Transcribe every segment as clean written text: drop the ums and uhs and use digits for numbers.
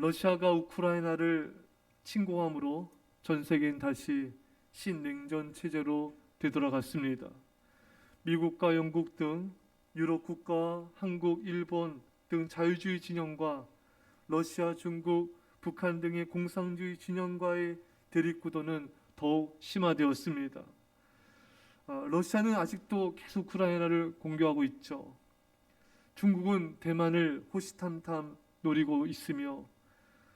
러시아가 우크라이나를 침공함으로 전 세계는 다시 신냉전 체제로 되돌아갔습니다. 미국과 영국 등 유럽 국가, 한국, 일본 등 자유주의 진영과 러시아, 중국, 북한 등의 공산주의 진영과의 대립구도는 더욱 심화되었습니다. 러시아는 아직도 계속 우크라이나를 공격하고 있죠. 중국은 대만을 호시탐탐 노리고 있으며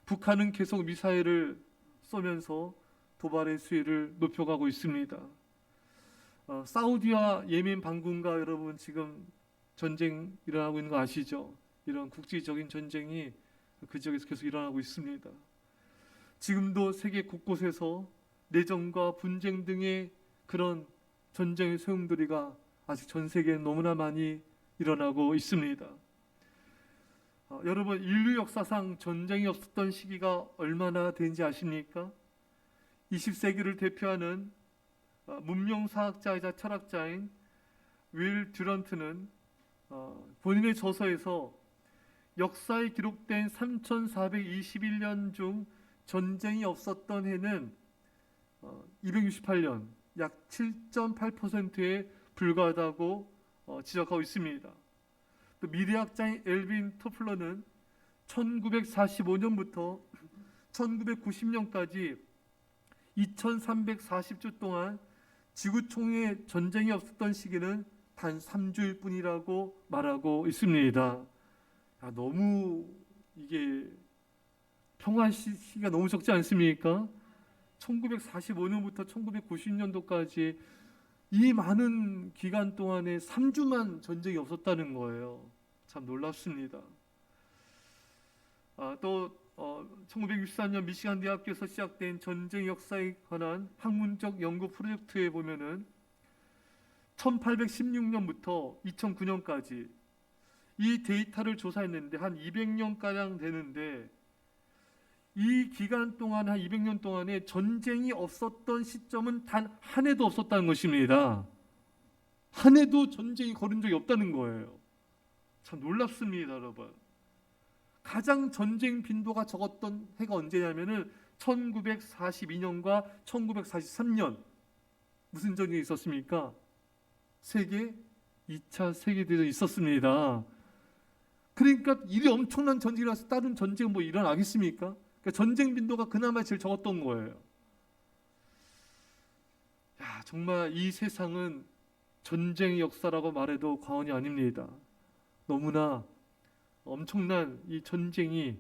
북한은 계속 미사일을 쏘면서 도발의 수위를 높여가고 있습니다. 사우디와 예멘 반군과 여러분 지금 전쟁 일어나고 있는 거 아시죠? 이런 국제적인 전쟁이 그 지역에서 계속 일어나고 있습니다. 지금도 세계 곳곳에서 내전과 분쟁 등의 그런 전쟁의 소용돌이가 아직 전 세계에 너무나 많이 일어나고 있습니다. 여러분, 인류 역사상 전쟁이 없었던 시기가 얼마나 된지 아십니까? 20세기를 대표하는 문명사학자이자 철학자인 윌 듀런트는 본인의 저서에서 역사에 기록된 3421년 중 전쟁이 없었던 해는 268년, 약 7.8%에 불과하다고 지적하고 있습니다. 또 미래학자인 엘빈 토플러는 1945년부터 1990년까지 2340주 동안 지구촌에 전쟁이 없었던 시기는 단 3주일 뿐이라고 말하고 있습니다. 너무 이게 평화 시기가 너무 적지 않습니까? 1945년부터 1990년도까지 이 많은 기간 동안에 3주만 전쟁이 없었다는 거예요. 참 놀랍습니다. 또 1964년 미시간 대학교에서 시작된 전쟁 역사에 관한 학문적 연구 프로젝트에 보면은 1816년부터 2009년까지 이 데이터를 조사했는데 한 200년가량 되는데 이 기간 동안 한 200년 동안에 전쟁이 없었던 시점은 단 한 해도 없었다는 것입니다. 한 해도 전쟁이 거른 적이 없다는 거예요. 참 놀랍습니다, 여러분. 가장 전쟁 빈도가 적었던 해가 언제냐면은 1942년과 1943년. 무슨 전쟁이 있었습니까? 세계 2차 세계대전이 있었습니다. 그러니까 이리 엄청난 전쟁이 나서 다른 전쟁은 뭐 일어나겠습니까? 그러니까 전쟁 빈도가 그나마 제일 적었던 거예요. 정말 이 세상은 전쟁의 역사라고 말해도 과언이 아닙니다. 너무나 엄청난 이 전쟁이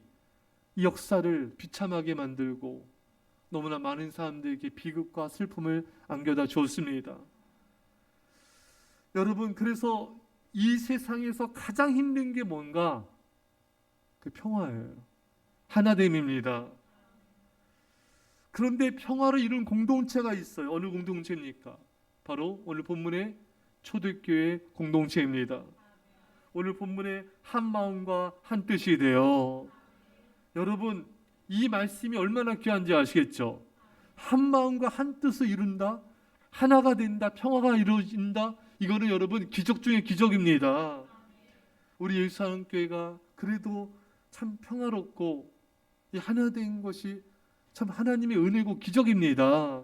이 역사를 비참하게 만들고 너무나 많은 사람들에게 비극과 슬픔을 안겨다 주었습니다. 여러분, 그래서 이 세상에서 가장 힘든 게 뭔가? 그 평화예요. 하나됨입니다. 그런데 평화를 이룬 공동체가 있어요. 어느 공동체입니까? 바로 오늘 본문의 초대교회 공동체입니다. 오늘 본문의 한 마음과 한 뜻이 되어 여러분, 이 말씀이 얼마나 귀한지 아시겠죠? 한 마음과 한 뜻을 이룬다, 하나가 된다, 평화가 이루어진다. 이거는 여러분 기적 중의 기적입니다. 우리 예수하나님교회가 그래도 참 평화롭고 이 하나 된 것이 참 하나님의 은혜고 기적입니다.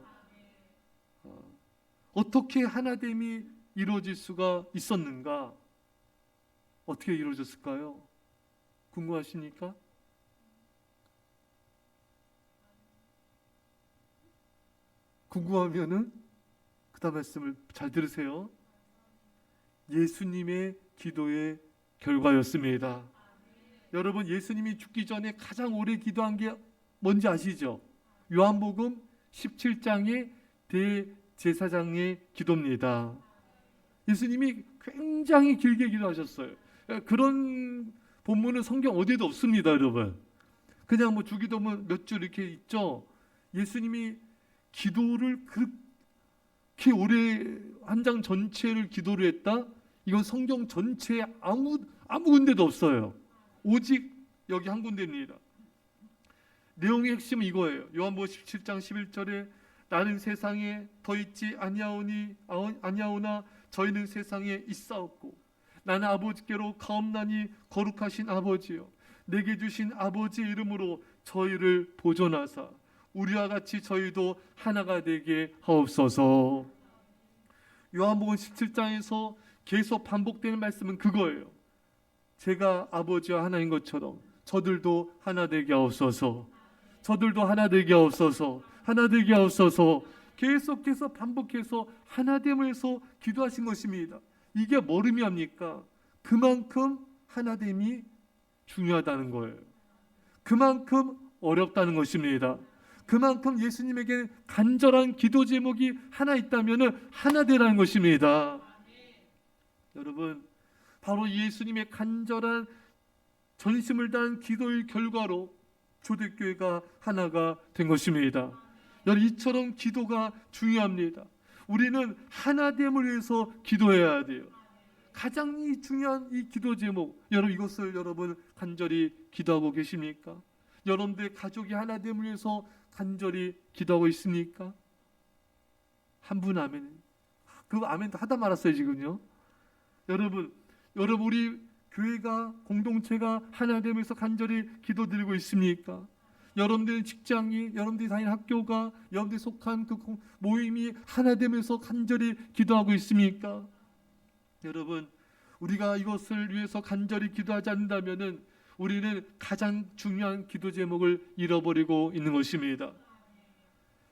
어떻게 하나됨이 이루어질 수가 있었는가? 어떻게 이루어졌을까요? 궁금하십니까? 궁금하면은 그 다음 말씀을 잘 들으세요. 예수님의 기도의 결과였습니다. 여러분, 예수님이 죽기 전에 가장 오래 기도한 게 뭔지 아시죠? 요한복음 17장의 대제사장의 기도입니다. 예수님이 굉장히 길게 기도하셨어요. 그런 본문은 성경 어디에도 없습니다, 여러분. 그냥 뭐 주기도문 몇 줄 이렇게 있죠. 예수님이 기도를 그렇게 오래 한 장 전체를 기도를 했다? 이건 성경 전체에 아무 군데도 없어요. 오직 여기 한 군데입니다. 내용의 핵심은 이거예요. 요한복음 17장 11절에 나는 세상에 더 있지 아니하오나 저희는 세상에 있사옵고 나는 아버지께로 가옵나니 거룩하신 아버지여 내게 주신 아버지의 이름으로 저희를 보존하사 우리와 같이 저희도 하나가 되게 하옵소서. 요한복음 17장에서 계속 반복되는 말씀은 그거예요. 제가 아버지와 하나인 것처럼 저들도 하나 되게 하옵소서. 저들도 하나 되게 하옵소서. 하나 되게 하옵소서. 계속해서 반복해서 하나됨을 해서 기도하신 것입니다. 이게 뭘 의미합니까? 그만큼 하나됨이 중요하다는 거예요. 그만큼 어렵다는 것입니다. 그만큼 예수님에게 간절한 기도 제목이 하나 있다면 하나 되라는 것입니다. 여러분, 바로 예수님의 간절한 전심을 다한 기도의 결과로 초대교회가 하나가 된 것입니다. 여러분, 이처럼 기도가 중요합니다. 우리는 하나됨을 위해서 기도해야 돼요. 가장 중요한 이 기도 제목, 여러분 이것을 여러분 간절히 기도하고 계십니까? 여러분들의 가족이 하나됨을 위해서 간절히 기도하고 있습니까? 한 분 아멘. 그 아멘도 하다 말았어요 지금요. 여러분 우리 교회가 공동체가 하나됨에서 간절히 기도드리고 있습니까? 여러분들 직장이, 여러분들이 다니는 학교가, 여러분들이 속한 그 모임이 하나됨에서 간절히 기도하고 있습니까? 여러분, 우리가 이것을 위해서 간절히 기도하지 않는다면은 우리는 가장 중요한 기도 제목을 잃어버리고 있는 것입니다.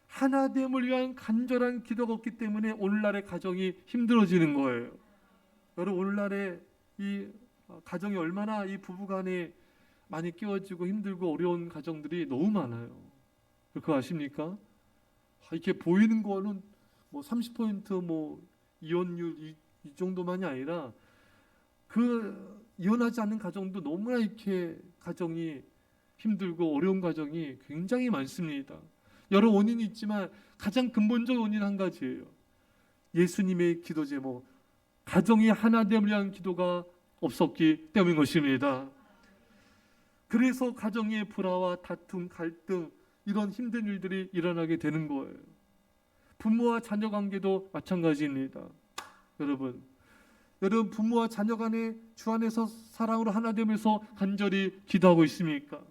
하나됨을 위한 간절한 기도가 없기 때문에 오늘날의 가정이 힘들어지는 거예요. 여러분, 오늘날의 이 가정이 얼마나 이 부부간에 많이 끼워지고 힘들고 어려운 가정들이 너무 많아요. 그거 아십니까? 이렇게 보이는 거는 뭐 30% 뭐 이혼율 이 정도만이 아니라 그 이혼하지 않는 가정도 너무나 이렇게 가정이 힘들고 어려운 가정이 굉장히 많습니다. 여러 원인이 있지만 가장 근본적 원인 한 가지예요. 예수님의 기도 제목, 가정이 하나됨을 위한 기도가 없었기 때문인 것입니다. 그래서 가정의 불화와 다툼, 갈등, 이런 힘든 일들이 일어나게 되는 거예요. 부모와 자녀 관계도 마찬가지입니다. 여러분 부모와 자녀 간에 주 안에서 사랑으로 하나 되면서 간절히 기도하고 있습니까?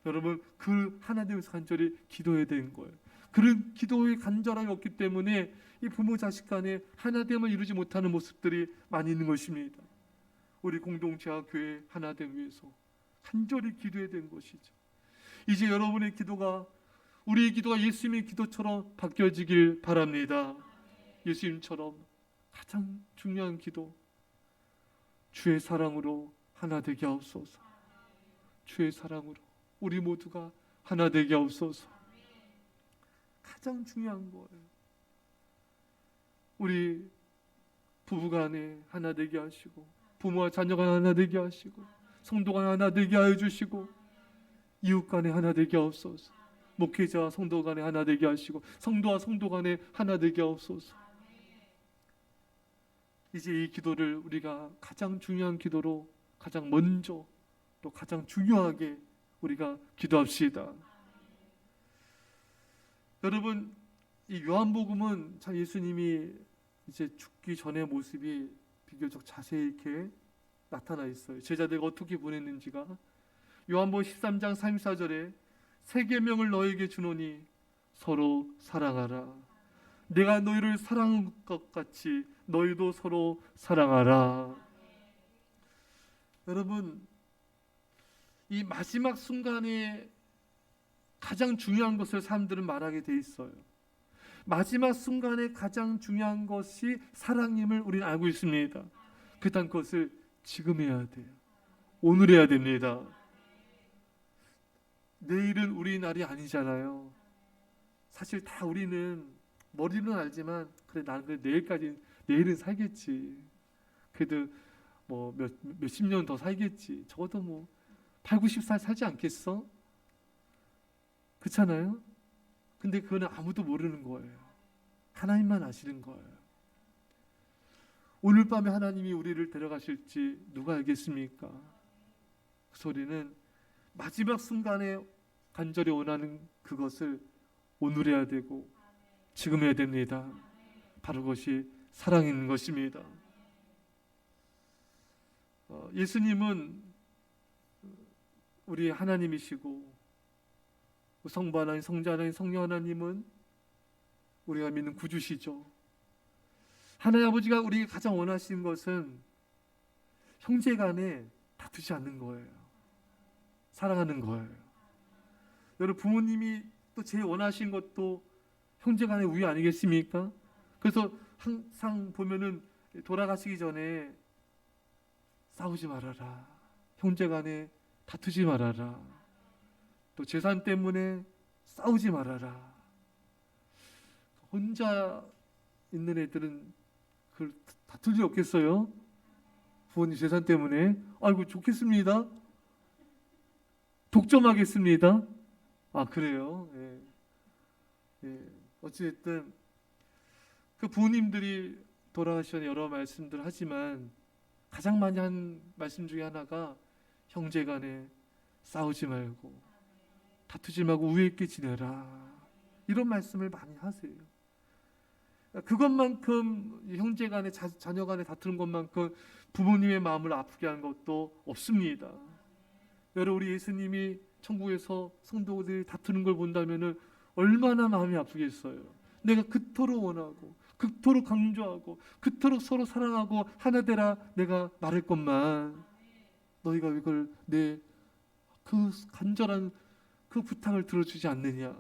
여러분 그 하나 되면서 간절히 기도해야 되는 거예요. 그런 기도의 간절함이 없기 때문에 이 부모 자식 간에 하나됨을 이루지 못하는 모습들이 많이 있는 것입니다. 우리 공동체와 교회 하나됨 위해서 간절히 기도해야 되는 것이죠. 이제 여러분의 기도가, 우리의 기도가 예수님의 기도처럼 바뀌어지길 바랍니다. 예수님처럼 가장 중요한 기도, 주의 사랑으로 하나 되게 하옵소서. 주의 사랑으로 우리 모두가 하나 되게 하옵소서. 가장 중요한 거예요. 우리 부부간에 하나 되게 하시고, 부모와 자녀가 하나 되게 하시고, 성도가 하나 되게 하여 주시고, 이웃 간에 하나 되게 하옵소서. 목회자와 성도 간에 하나 되게 하시고, 성도와 성도 간에 하나 되게 하옵소서. 이제 이 기도를 우리가 가장 중요한 기도로 가장 먼저 또 가장 중요하게 우리가 기도합시다. 여러분, 이 요한복음은 참 예수님이 이제 죽기 전의 모습이 비교적 자세히 이렇게 나타나 있어요. 제자들과 어떻게 보냈는지가. 요한복음 13장 34절에 새 계명을 너에게 주노니 서로 사랑하라. 내가 너희를 사랑한 것 같이 너희도 서로 사랑하라. 여러분, 이 마지막 순간에 가장 중요한 것을 사람들은 말하게 돼 있어요. 마지막 순간에 가장 중요한 것이 사랑임을 우리는 알고 있습니다. 그딴 것을 지금 해야 돼요. 오늘 해야 됩니다. 내일은 우리 날이 아니잖아요. 사실 다 우리는 머리는 알지만 그래 나는 그래 내일은 살겠지. 그래도 뭐 몇십 년 더 살겠지. 적어도 뭐 8, 90살 살지 않겠어? 그렇잖아요? 근데 그거는 아무도 모르는 거예요. 하나님만 아시는 거예요. 오늘 밤에 하나님이 우리를 데려가실지 누가 알겠습니까? 그 소리는 마지막 순간에 간절히 원하는 그것을 오늘 해야 되고 지금 해야 됩니다. 바로 그것이 사랑인 것입니다. 예수님은 우리 하나님이시고 성부 하나님, 성자 하나님, 성령 하나님은 우리가 믿는 구주시죠. 하나님 아버지가 우리에게 가장 원하시는 것은 형제간에 다투지 않는 거예요. 사랑하는 거예요. 여러분, 부모님이 또 제일 원하신 것도 형제간의 우애 아니겠습니까? 그래서 항상 보면은 돌아가시기 전에 싸우지 말아라, 형제간에 다투지 말아라, 또 재산 때문에 싸우지 말아라. 혼자 있는 애들은 그걸 다툴 일 없겠어요? 부모님 재산 때문에. 아이고 좋겠습니다. 독점하겠습니다. 아 그래요? 예. 예. 어찌됐든 그 부모님들이 돌아가시는 여러 말씀들 하지만 가장 많이 한 말씀 중에 하나가 형제간에 싸우지 말고 다투지 말고 우애 있게 지내라, 이런 말씀을 많이 하세요. 그것만큼 형제간에 자녀간에 다투는 것만큼 부모님의 마음을 아프게 하는 것도 없습니다. 여러분, 우리 예수님이 천국에서 성도들이 다투는 걸 본다면은 얼마나 마음이 아프겠어요. 내가 그토록 원하고 그토록 강조하고 그토록 서로 사랑하고 하나 되라 내가 말할 것만, 너희가 이걸 내 그 간절한 그 부탁을 들어주지 않느냐.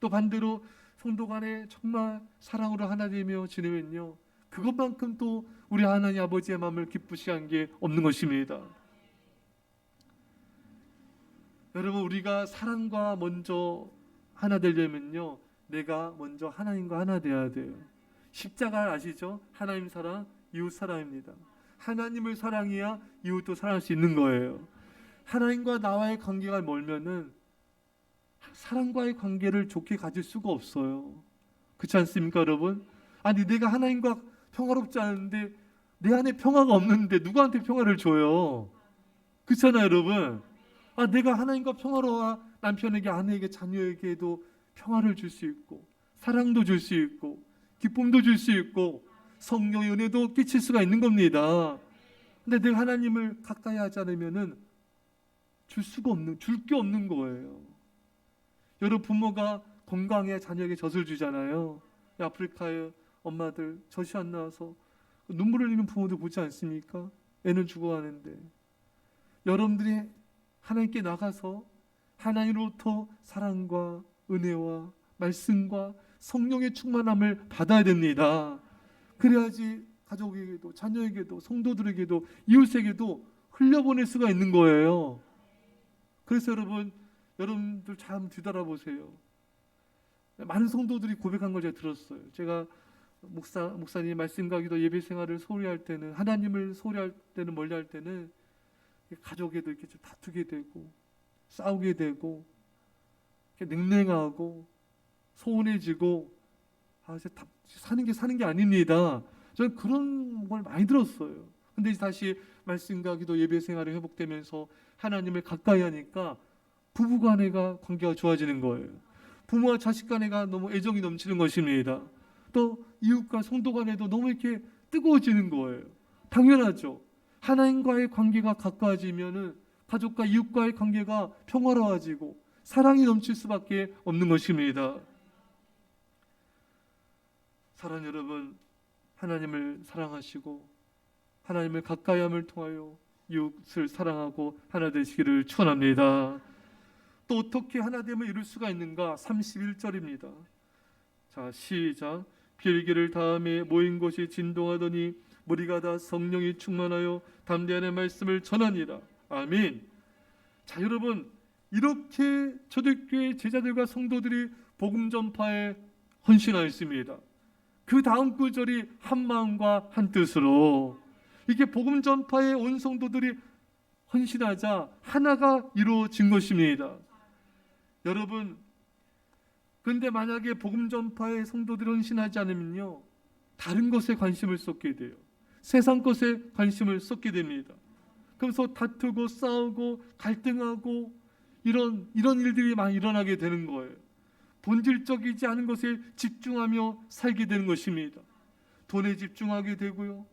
또 반대로 성도 간에 정말 사랑으로 하나 되며 지내면요, 그것만큼 또 우리 하나님 아버지의 마음을 기쁘시게 한 게 없는 것입니다. 여러분, 우리가 사랑과 먼저 하나 되려면요, 내가 먼저 하나님과 하나 돼야 돼요. 십자가 아시죠? 하나님 사랑, 이웃 사랑입니다. 하나님을 사랑해야 이웃도 사랑할 수 있는 거예요. 하나님과 나와의 관계가 멀면은 사랑과의 관계를 좋게 가질 수가 없어요. 그렇지 않습니까, 여러분? 아니, 내가 하나님과 평화롭지 않은데 내 안에 평화가 없는데 누구한테 평화를 줘요? 그렇잖아요, 여러분. 아, 내가 하나님과 평화로워 남편에게, 아내에게, 자녀에게도 평화를 줄 수 있고 사랑도 줄 수 있고 기쁨도 줄 수 있고 성령의 은혜도 끼칠 수가 있는 겁니다. 근데 내가 하나님을 가까이 하지 않으면은 줄 게 없는 거예요. 여러분, 부모가 건강해 자녀에게 젖을 주잖아요. 아프리카의 엄마들 젖이 안 나와서 눈물 흘리는 부모들 보지 않습니까? 애는 죽어가는데. 여러분들이 하나님께 나가서 하나님으로부터 사랑과 은혜와 말씀과 성령의 충만함을 받아야 됩니다. 그래야지 가족에게도 자녀에게도 성도들에게도 이웃에게도 흘려보낼 수가 있는 거예요. 그래서 여러분들 잘 뒤돌아보세요. 많은 성도들이 고백한 걸 제가 들었어요. 제가 목사님 말씀과 기도 예배 생활을 소홀히 할 때는, 하나님을 소홀히 할 때는, 멀리 할 때는 가족에도 이렇게 좀 다투게 되고 싸우게 되고 이렇게 냉랭하고 소원해지고, 사는 게 아닙니다. 저는 그런 걸 많이 들었어요. 근데 다시 말씀과 기도 예배 생활이 회복되면서 하나님을 가까이 하니까 부부간의 관계가 좋아지는 거예요. 부모와 자식 간에가 너무 애정이 넘치는 것입니다. 또 이웃과 성도 간에도 너무 이렇게 뜨거워지는 거예요. 당연하죠. 하나님과의 관계가 가까워지면은 가족과 이웃과의 관계가 평화로워지고 사랑이 넘칠 수밖에 없는 것입니다. 사랑하는 여러분, 하나님을 사랑하시고 하나님을 가까이 함을 통하여 이웃을 사랑하고 하나 되시기를 축원합니다. 또 어떻게 하나됨을 이룰 수가 있는가? 31절입니다. 자, 시작. 필기를 다음에 모인 곳이 진동하더니 무리가 다 성령이 충만하여 담대하는 말씀을 전하니라. 아멘. 자, 여러분, 이렇게 초대교회 제자들과 성도들이 복음 전파에 헌신하였습니다. 그 다음 구절이 한 마음과 한 뜻으로, 이게 복음 전파에 온 성도들이 헌신하자 하나가 이루어진 것입니다. 여러분, 근데 만약에 복음 전파에 성도들이 헌신하지 않으면요, 다른 것에 관심을 쏟게 돼요. 세상 것에 관심을 쏟게 됩니다. 그래서 다투고 싸우고 갈등하고 이런 일들이 많이 일어나게 되는 거예요. 본질적이지 않은 것에 집중하며 살게 되는 것입니다. 돈에 집중하게 되고요,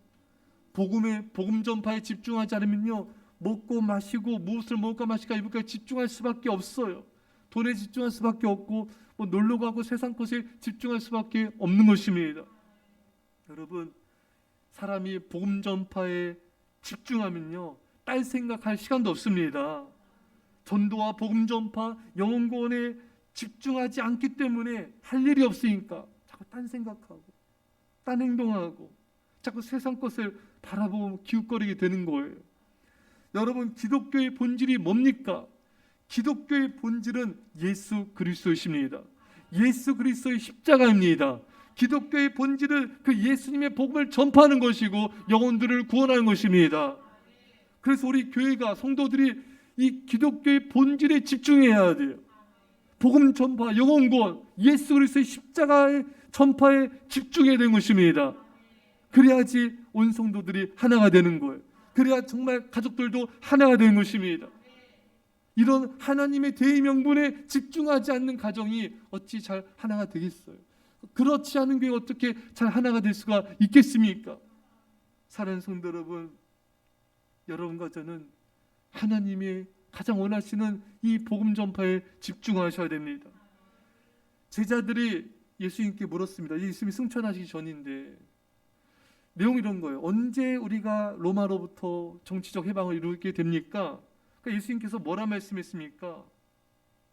복음 전파에 집중하지 않으면요, 먹고 마시고 무엇을 먹을까 마실까 입을까 집중할 수밖에 없어요. 돈에 집중할 수밖에 없고 뭐 놀러 가고 세상 것에 집중할 수밖에 없는 것입니다. 여러분, 사람이 복음 전파에 집중하면요, 딴 생각할 시간도 없습니다. 전도와 복음 전파, 영혼 구원에 집중하지 않기 때문에 할 일이 없으니까 자꾸 딴 생각하고 딴 행동하고 자꾸 세상 것을 바라보고 기웃거리게 되는 거예요. 여러분, 기독교의 본질이 뭡니까? 기독교의 본질은 예수 그리스도이십니다. 예수 그리스도의 십자가입니다. 기독교의 본질은 그 예수님의 복음을 전파하는 것이고 영혼들을 구원하는 것입니다. 그래서 우리 교회가, 성도들이 이 기독교의 본질에 집중해야 돼요. 복음 전파, 영혼 구원, 예수 그리스도의 십자가의 전파에 집중해야 되는 것입니다. 그래야지 온 성도들이 하나가 되는 거예요. 그래야 정말 가족들도 하나가 되는 것입니다. 이런 하나님의 대의명분에 집중하지 않는 가정이 어찌 잘 하나가 되겠어요? 그렇지 않은 게 어떻게 잘 하나가 될 수가 있겠습니까? 사랑하는 성도 여러분, 여러분과 저는 하나님의 가장 원하시는 이 복음 전파에 집중하셔야 됩니다. 제자들이 예수님께 물었습니다. 예수님이 승천하시기 전인데 내용이 이런 거예요. 언제 우리가 로마로부터 정치적 해방을 이루게 됩니까? 그러니까 예수님께서 뭐라 말씀했습니까?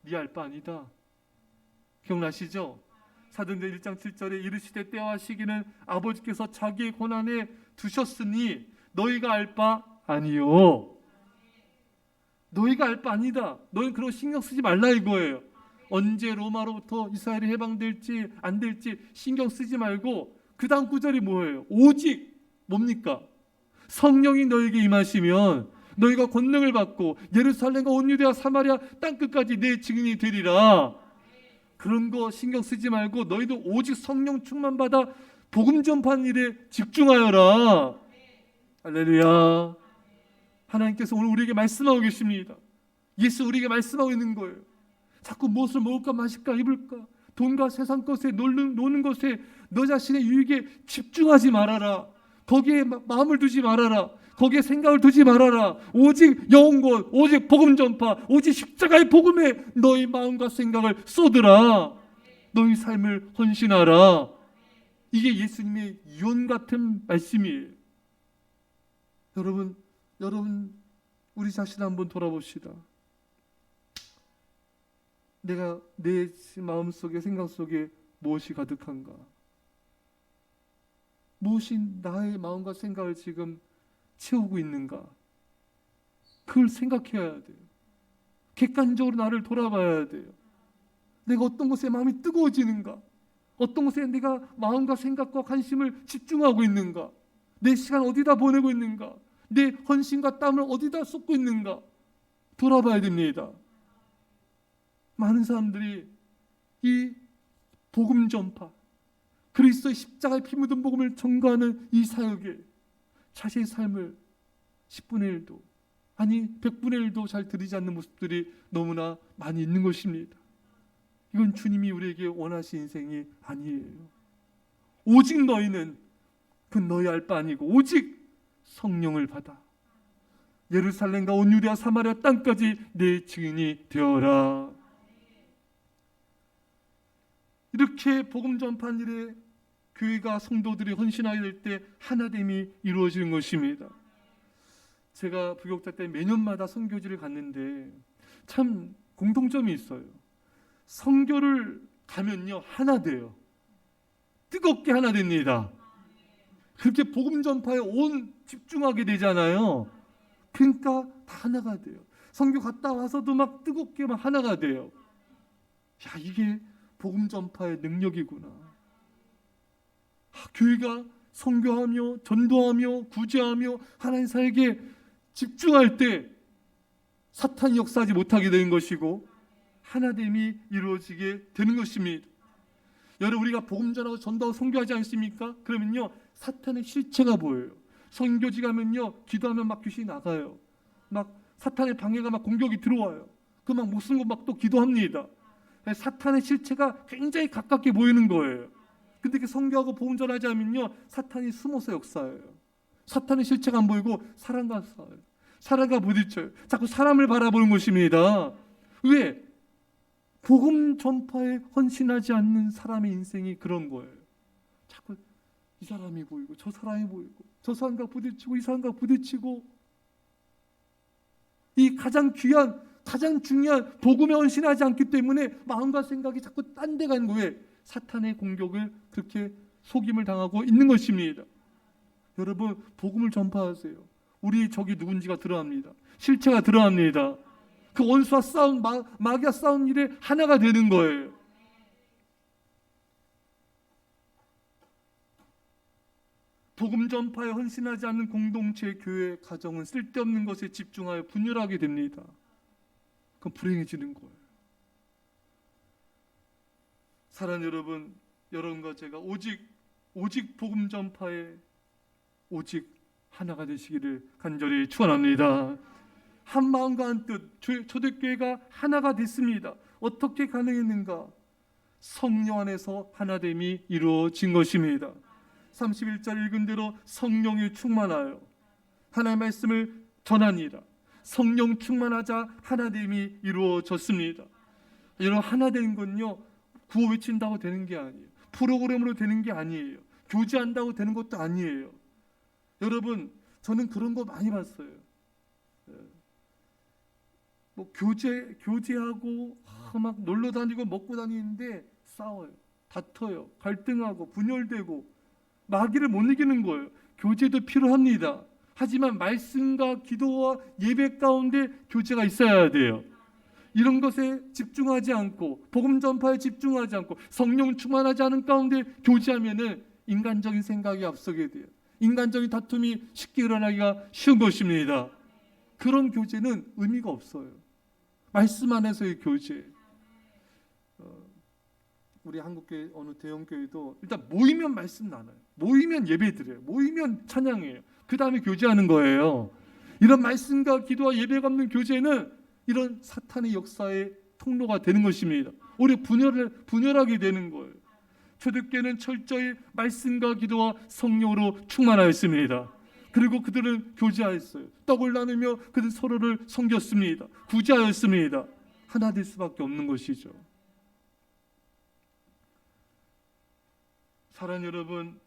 네 알 바 아니다. 기억나시죠? 사도행전 1장 7절에 이르시되 때와 시기는 아버지께서 자기의 권한에 두셨으니 너희가 알 바 아니요. 너희가 알 바 아니다. 너희는 그런 신경 쓰지 말라 이거예요. 언제 로마로부터 이스라엘이 해방될지 안 될지 신경 쓰지 말고 그 다음 구절이 뭐예요? 오직 뭡니까? 성령이 너에게 임하시면 너희가 권능을 받고 예루살렘과 온 유대와 사마리아 땅끝까지 내 증인이 되리라. 그런 거 신경 쓰지 말고 너희도 오직 성령 충만 받아 복음 전파하는 일에 집중하여라. 할렐루야. 하나님께서 오늘 우리에게 말씀하고 계십니다. 예수 우리에게 말씀하고 있는 거예요. 자꾸 무엇을 먹을까 마실까 입을까 돈과 세상 것에 노는 것에 너 자신의 유익에 집중하지 말아라. 거기에 마음을 두지 말아라. 거기에 생각을 두지 말아라. 오직 영혼, 오직 복음 전파, 오직 십자가의 복음에 너희 마음과 생각을 쏟으라. 너희 삶을 헌신하라. 이게 예수님의 유언 같은 말씀이에요. 여러분 우리 자신 한번 돌아봅시다. 내가 내 마음속에 생각 속에 무엇이 가득한가? 무엇이 나의 마음과 생각을 지금 채우고 있는가? 그걸 생각해야 돼요. 객관적으로 나를 돌아봐야 돼요. 내가 어떤 것에 마음이 뜨거워지는가? 어떤 것에 내가 마음과 생각과 관심을 집중하고 있는가? 내 시간 어디다 보내고 있는가? 내 헌신과 땀을 어디다 쏟고 있는가? 돌아봐야 됩니다. 많은 사람들이 이 복음 전파, 그리스도의 십자가의 피 묻은 복음을 전가하는 이 사역에 자신의 삶을 10분의 1도 아니 100분의 1도 잘 드리지 않는 모습들이 너무나 많이 있는 것입니다. 이건 주님이 우리에게 원하신 인생이 아니에요. 오직 너희는 그 너희 알 바 아니고 오직 성령을 받아 예루살렘과 온 유대와 사마리아 땅까지 내 증인이 되어라. 이렇게 복음 전파한 일에 교회가 성도들이 헌신하게 될 때 하나됨이 이루어지는 것입니다. 제가 부교육자 때 매년마다 선교지를 갔는데 참 공통점이 있어요. 선교를 가면요 하나 돼요. 뜨겁게 하나 됩니다. 그렇게 복음 전파에 온 집중하게 되잖아요. 그러니까 다 하나가 돼요. 선교 갔다 와서도 막 뜨겁게 막 하나가 돼요. 야, 이게 복음 전파의 능력이구나. 교회가 선교하며 전도하며 구제하며 하나님 사역에 집중할 때 사탄이 역사하지 못하게 되는 것이고 하나됨이 이루어지게 되는 것입니다. 여러분, 우리가 복음 전하고 전도하고 선교하지 않습니까? 그러면요 사탄의 실체가 보여요. 선교지 가면요 기도하면 막 귀신이 나가요. 막 사탄의 방해가 막 공격이 들어와요. 그 막 못 쓴 거 막 또 기도합니다. 사탄의 실체가 굉장히 가깝게 보이는 거예요. 근데 이렇게 선교하고 복음 전하지 않으면요 사탄이 숨어서 역사해요. 사탄의 실체가 안 보이고 사람과 싸워요. 사람과 부딪혀요. 자꾸 사람을 바라보는 것입니다. 왜? 복음 전파에 헌신하지 않는 사람의 인생이 그런 거예요. 자꾸 이 사람이 보이고 저 사람이 보이고 저 사람과 부딪히고 이 사람과 부딪히고, 이 가장 귀한 가장 중요한 복음에 헌신하지 않기 때문에 마음과 생각이 자꾸 딴 데 가는 거예요. 사탄의 공격을 그렇게 속임을 당하고 있는 것입니다. 여러분, 복음을 전파하세요. 우리 적이 누군지가 드러납니다. 실체가 드러납니다. 그 원수와 싸운 마귀와 싸운 일에 하나가 되는 거예요. 복음 전파에 헌신하지 않는 공동체, 교회, 가정은 쓸데없는 것에 집중하여 분열하게 됩니다. 그건 불행해지는 거예요. 사랑하는 여러분, 여러분과 제가 오직 복음 전파에 오직 하나가 되시기를 간절히 축원합니다. 한 마음과 한 뜻, 초대교회가 하나가 됐습니다. 어떻게 가능했는가? 성령 안에서 하나됨이 이루어진 것입니다. 31절 읽은 대로 성령이 충만하여 하나님의 말씀을 전하니라. 성령 충만하자 하나됨이 이루어졌습니다. 여러분, 하나 되는 건요, 구호 외친다고 되는 게 아니에요. 프로그램으로 되는 게 아니에요. 교제한다고 되는 것도 아니에요. 여러분, 저는 그런 거 많이 봤어요. 뭐 교제하고 막 놀러 다니고 먹고 다니는데 싸워요, 다퉈요, 갈등하고 분열되고 마귀를 못 이기는 거예요. 교제도 필요합니다. 하지만 말씀과 기도와 예배 가운데 교제가 있어야 돼요. 이런 것에 집중하지 않고 복음 전파에 집중하지 않고 성령 충만하지 않은 가운데 교제하면은 인간적인 생각이 앞서게 돼요. 인간적인 다툼이 쉽게 일어나기가 쉬운 것입니다. 그런 교제는 의미가 없어요. 말씀 안에서의 교제. 우리 한국교회 어느 대형교회도 일단 모이면 말씀 나눠요. 모이면 예배 드려요. 모이면 찬양해요. 그 다음에 교제하는 거예요. 이런 말씀과 기도와 예배가 없는 교제는 이런 사탄의 역사의 통로가 되는 것입니다. 오히려 분열하게 되는 거예요. 초대교회는 철저히 말씀과 기도와 성령으로 충만하였습니다. 그리고 그들은 교제하였어요. 떡을 나누며 그들 서로를 섬겼습니다. 구제하였습니다. 하나 될 수밖에 없는 것이죠. 사랑하는 여러분,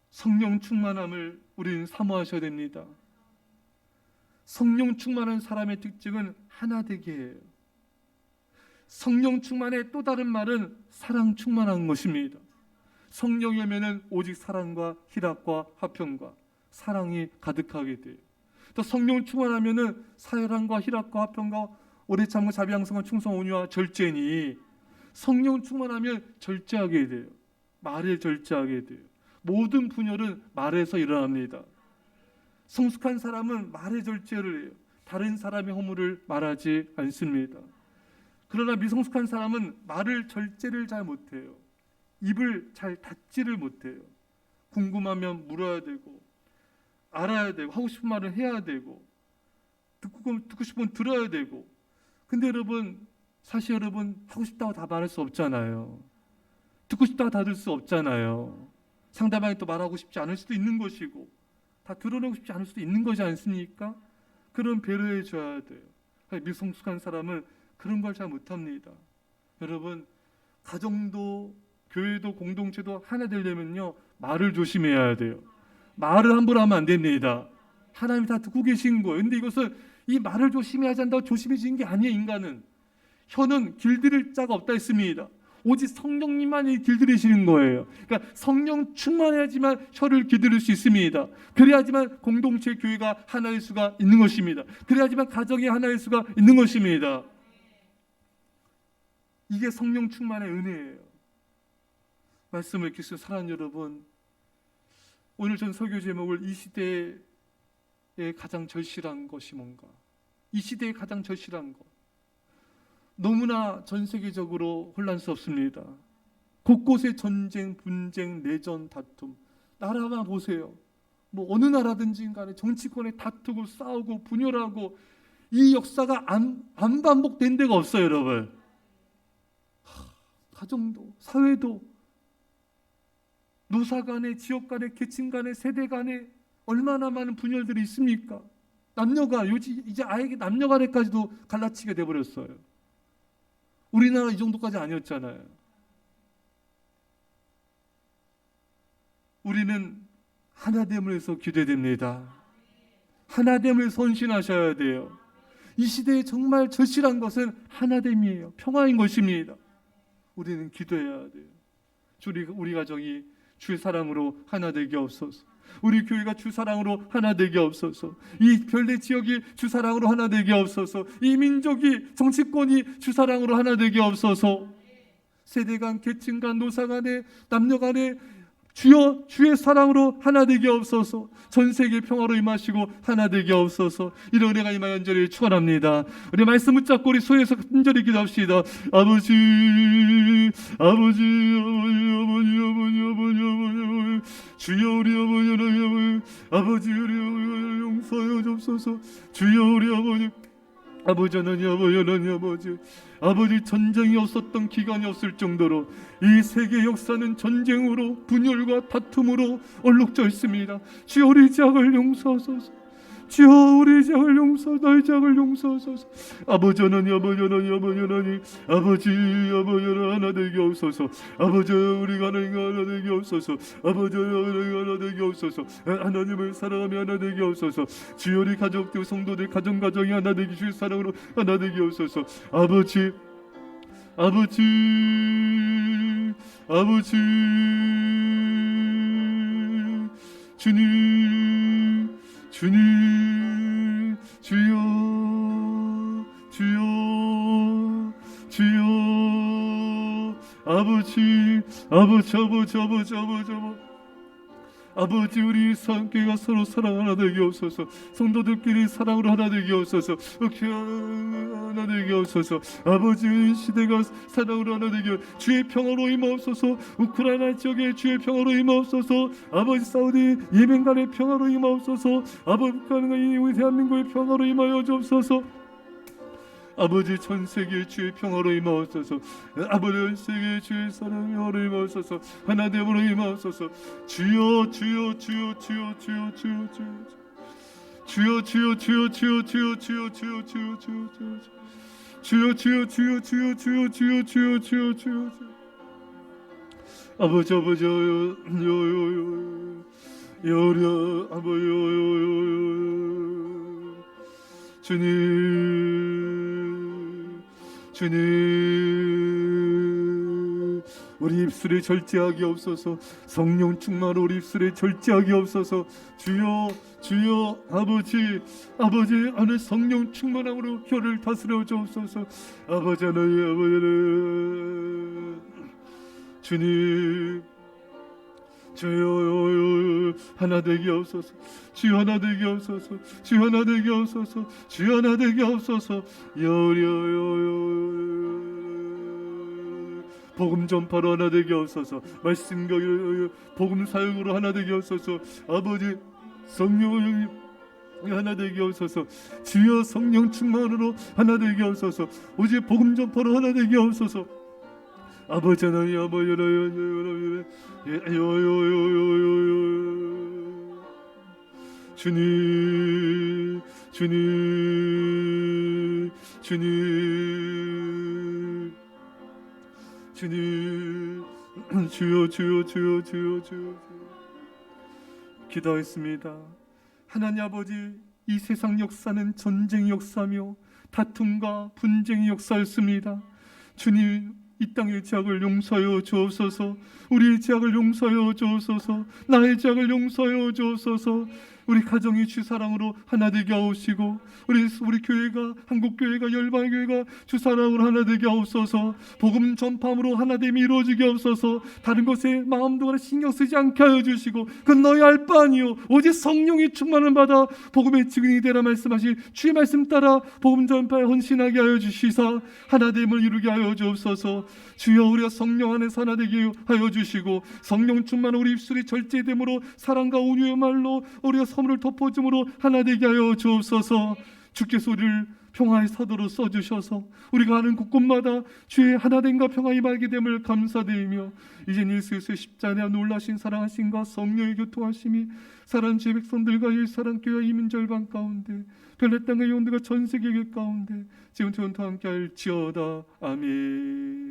성령 충만함을 우리는 사모하셔야 됩니다. 성령 충만한 사람의 특징은 하나 되게 해요. 성령 충만의 또 다른 말은 사랑 충만한 것입니다. 성령이 오면은 오직 사랑과 희락과 화평과 사랑이 가득하게 돼요. 또 성령 충만하면은 사랑과 희락과 화평과 오래 참고 자비양성과 충성 온유와 절제니, 성령 충만하면 절제하게 돼요. 말에 절제하게 돼요. 모든 분열은 말에서 일어납니다. 성숙한 사람은 말에 절제를 해요. 다른 사람의 허물을 말하지 않습니다. 그러나 미성숙한 사람은 말을 절제를 잘 못해요. 입을 잘 닫지를 못해요. 궁금하면 물어야 되고, 알아야 되고, 하고 싶은 말을 해야 되고, 듣고 싶으면 들어야 되고. 근데 여러분, 사실 여러분 하고 싶다고 다 말할 수 없잖아요. 듣고 싶다고 다 들을 수 없잖아요. 상대방이 또 말하고 싶지 않을 수도 있는 것이고, 다 드러내고 싶지 않을 수도 있는 것이 않습니까? 그런 배려해 줘야 돼요. 미성숙한 사람은 그런 걸 잘 못합니다. 여러분, 가정도 교회도 공동체도 하나 되려면요, 말을 조심해야 돼요. 말을 함부로 하면 안 됩니다. 하나님이 다 듣고 계신 거예요. 근데 이것을 이 말을 조심해야지 한다고 조심해지는 게 아니에요. 인간은 혀는 길들일 자가 없다 했습니다. 오직 성령님만이 길들이시는 거예요. 그러니까 성령 충만해야지만 혀를 길들일 수 있습니다. 그래야지만 공동체 교회가 하나일 수가 있는 것입니다. 그래야지만 가정이 하나일 수가 있는 것입니다. 이게 성령 충만의 은혜예요. 말씀을 읽으시는 사랑하는 여러분, 오늘 전 설교 제목을 이 시대의 가장 절실한 것이 뭔가, 이 시대의 가장 절실한 것, 너무나 전 세계적으로 혼란스럽습니다. 곳곳에 전쟁, 분쟁, 내전, 다툼. 나라만 보세요. 뭐 어느 나라든지 간에 정치권에 다투고 싸우고 분열하고, 이 역사가 안 반복된 데가 없어요, 여러분. 가정도, 사회도, 노사 간에, 지역 간에, 계층 간에, 세대 간에 얼마나 많은 분열들이 있습니까? 남녀가 이제 아예 남녀간에까지도 갈라치게 돼버렸어요. 우리나라 이 정도까지 아니었잖아요. 우리는 하나됨을 위해서 기도됩니다. 하나됨을 선신하셔야 돼요. 이 시대에 정말 절실한 것은 하나됨이에요. 평화인 것입니다. 우리는 기도해야 돼요. 우리 가정이 주의 사랑으로 하나 되게 없소서. 우리 교회가 주 사랑으로 하나 되게 없소서. 이 별내 지역이 주 사랑으로 하나 되게 없소서. 이 민족이, 정치권이 주 사랑으로 하나 되게 없소서. 세대 간, 계층 간, 노사 간에, 남녀 간에 주여 주의 사랑으로 하나 되게 없소서. 전 세계 평화로 임하시고 하나 되게 없소서. 이런 은혜가 임하여 간절히 축원합니다. 우리 말씀 붙잡고 우리 소에서 간절히 기도합시다. 아버지 아버지 주여 우리 아버지 우리 용서하여 주옵소서. 주여 우리 아버지 하나님 아버지 전쟁이 없었던 기간이 없을 정도로 이 세계 역사는 전쟁으로 분열과 다툼으로 얼룩져 있습니다. 주여 우리 죄악을 용서하소서. 주여 우리 죄악을 너희 죄악을 용서하소서. 아버지 하나님 아버지 하나 되게 없소서. 아버지 우리가 하나 되게 없소서. 아버지 우리가 하나 되게 없소서. 하나님을 사랑하며 하나 되게 없소서. 주여 우리 가족들 성도들 가정이 하나 되기 주의 사랑으로 하나 되게 없소서. 아버지 주님 주여 아버지 우리 교회가 서로 사랑 하나 되게 없어서. 성도들끼리 사랑으로 하나 되게 없어서. 하나 되게 없어서. 아버지 시대가 사랑으로 하나 되게 주의 평화로 임하옵소서. 우크라이나 지역에 주의 평화로 임하옵소서. 아버지 사우디 예멘 간의 평화로 임하옵소서. 아버지 우리 대한민국의 평화로 임하여 주옵소서. 아버지 전 세계의 주의 평화로 임하옵소서. 아버지 전 세계의 주의 사랑으로 임하옵소서. 하나됨으로 임하옵소서. 주여 아버지 주님 우리 입술에 절제하기 없어서. 성령 충만으로 우리 입술에 절제하기 없어서. 주여 아버지 안에 성령 충만함으로 혀를 다스려 주옵소서. 아버지 하나님 주님 주여 하나 되게 없소서. 주여 하나 되게 없소서. 주여 하나 되게 없소서. 주여 하나 되게 없소서. 복음 전파로 하나 되게 없소서. 말씀 복음 사역으로 하나 되게 없소서. 아버지 성령 하나 되게 없소서. 주여 성령 충만으로 하나 되게 없소서. 오직 복음 전파로 하나 되게 없소서. 아버지 하나님 주님 주여 기도하겠습니다. 하나님 아버지 이 세상 역사는 전쟁 역사며 다툼과 분쟁의 역사였습니다. 주님 이 땅의 죄악을 용서하여 주옵소서. 우리의 죄악을 용서하여 주옵소서. 나의 죄악을 용서하여 주옵소서. 우리 가정이 주 사랑으로 하나 되게 하옵시고 우리 교회가 한국교회가 열방교회가 주 사랑으로 하나 되게 하옵소서. 복음 전파함으로 하나됨이 이루어지게 하옵소서. 다른 것에 마음도 하나 신경 쓰지 않게 하여 주시고 그건 너희 알 바 아니요 오직 성령이 충만을 받아 복음의 증인이 되라 말씀하신 주의 말씀 따라 복음 전파에 헌신하게 하여 주시사 하나됨을 이루게 하여 주옵소서. 주여 우리가 성령 안에서 하나 되게 하여 주시고 성령 충만 우리 입술이 절제됨으로 사랑과 온유의 말로 우리가 선물을 덮어줌으로 하나 되게 하여 주옵소서. 주께서 우리를 평화의 사도로 써주셔서 우리가 가는 곳곳마다 주의 하나됨과 평화의 말게 됨을 감사드리며, 이젠 예수의 십자가의 놀라신 사랑하심과 성령의 교통하심이 사랑하는 주의 백성들과 예수사랑교회 이민절반 가운데 별내 땅의 영혼들과 전 세계 가운데 지금부터 함께 할지어다. 아멘.